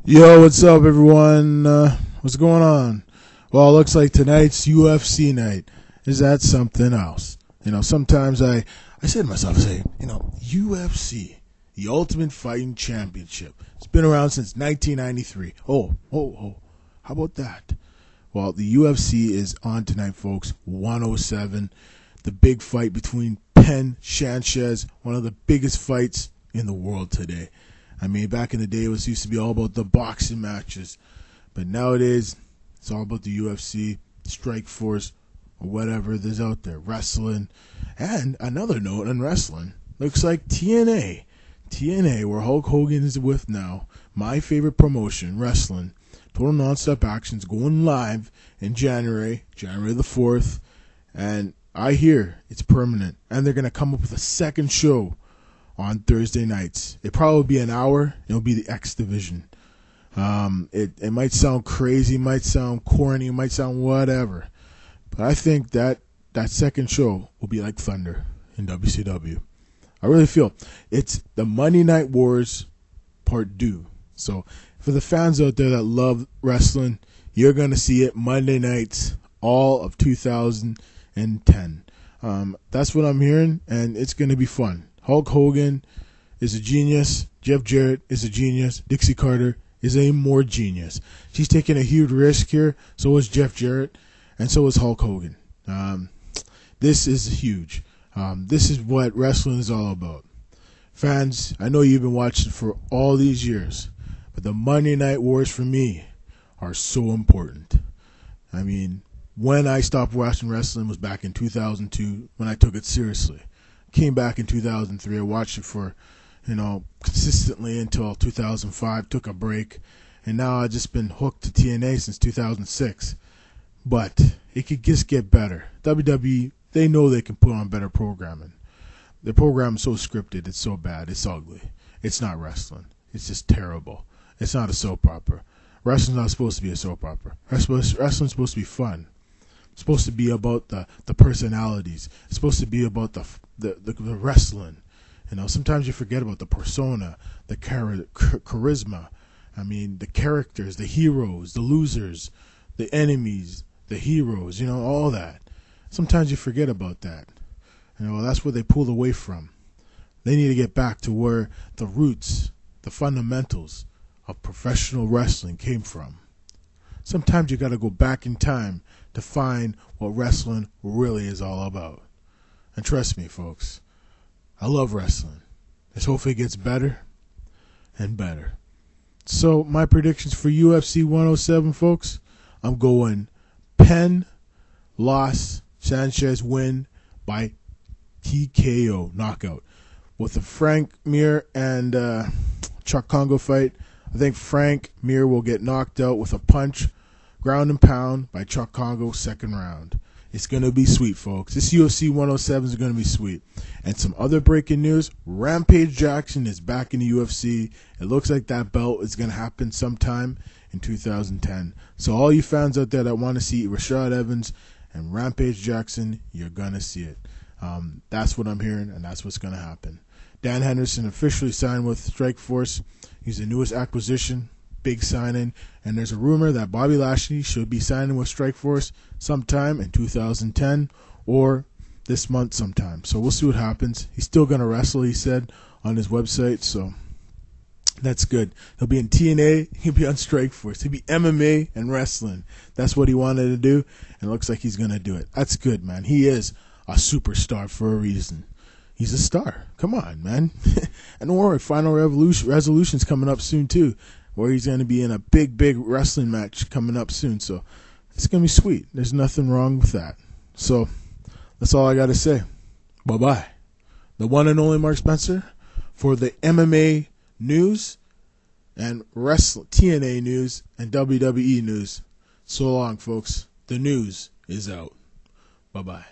Yo, what's up, everyone? What's going on? Well, it looks like tonight's UFC night. Is that something else? Sometimes I say to myself, UFC, the Ultimate Fighting Championship. It's been around since 1993. Oh, how about that? Well, the UFC is on tonight, folks. 107, the big fight between Penn Sanchez, one of the biggest fights in the world today. I mean, back in the day, it used to be all about the boxing matches. But nowadays, it's all about the UFC, Strike Force, or whatever there's out there, wrestling. And another note on wrestling, looks like TNA, where Hulk Hogan is with now, my favorite promotion, wrestling. Total Nonstop Action's going live in January the 4th. And I hear it's permanent. And they're going to come up with a second show on Thursday nights. It'll probably be an hour. It'll be the X Division. It might sound crazy, might sound corny, might sound whatever, but I think that second show will be like thunder in WCW. I really feel it's the Monday Night Wars Part 2. So for the fans out there that love wrestling, you're going to see it Monday nights all of 2010. That's what I'm hearing, and it's going to be fun. Hulk Hogan is a genius. Jeff Jarrett is a genius. Dixie Carter is a more genius. She's taking a huge risk here. So is Jeff Jarrett, and so is Hulk Hogan. This is huge. This is what wrestling is all about. Fans, I know you've been watching for all these years, but the Monday Night Wars for me are so important. I mean, when I stopped watching wrestling was back in 2002 when I took it seriously. Came back in 2003. I watched it for, consistently until 2005. Took a break, and now I've just been hooked to TNA since 2006. But it could just get better. WWE, they know they can put on better programming. The program is so scripted. It's so bad. It's ugly. It's not wrestling. It's just terrible. It's not a soap opera. Wrestling's not supposed to be a soap opera. Wrestling's supposed to be fun. It's supposed to be about the personalities. It's supposed to be about the wrestling. Sometimes you forget about the persona, the charisma. I mean, the characters, the heroes, the losers, the enemies, the heroes, all that. Sometimes you forget about that. That's where they pulled away from. They need to get back to where the roots, the fundamentals of professional wrestling came from. Sometimes you got to go back in time to find what wrestling really is all about. And trust me, folks, I love wrestling. Let's hopefully it gets better and better. So my predictions for UFC 107, folks, I'm going Penn, loss, Sanchez win by TKO, knockout. With the Frank Mir and Chuck Congo fight, I think Frank Mir will get knocked out with a punch, ground and pound by Chuck Congo, second round. It's going to be sweet, folks. This UFC 107 is going to be sweet. And some other breaking news, Rampage Jackson is back in the UFC. It looks like that belt is going to happen sometime in 2010. So all you fans out there that want to see Rashad Evans and Rampage Jackson, you're going to see it. That's what I'm hearing, and that's what's going to happen. Dan Henderson officially signed with Strike Force. He's the newest acquisition. Big signing, and there's a rumor that Bobby Lashley should be signing with Strikeforce sometime in 2010 or this month sometime. So we'll see what happens. He's still going to wrestle, he said on his website, so that's good. He'll be in TNA, he'll be on Strikeforce, he'll be MMA and wrestling. That's what he wanted to do, and it looks like he's going to do it. That's good, man. He is a superstar for a reason. He's a star. Come on, man. And don't worry, Final Resolution's coming up soon, too, where he's going to be in a big wrestling match coming up soon. So it's going to be sweet. There's nothing wrong with that. So that's all I got to say. Bye-bye. The one and only Mark Spencer for the MMA news and TNA news and WWE news. So long, folks. The news is out. Bye-bye.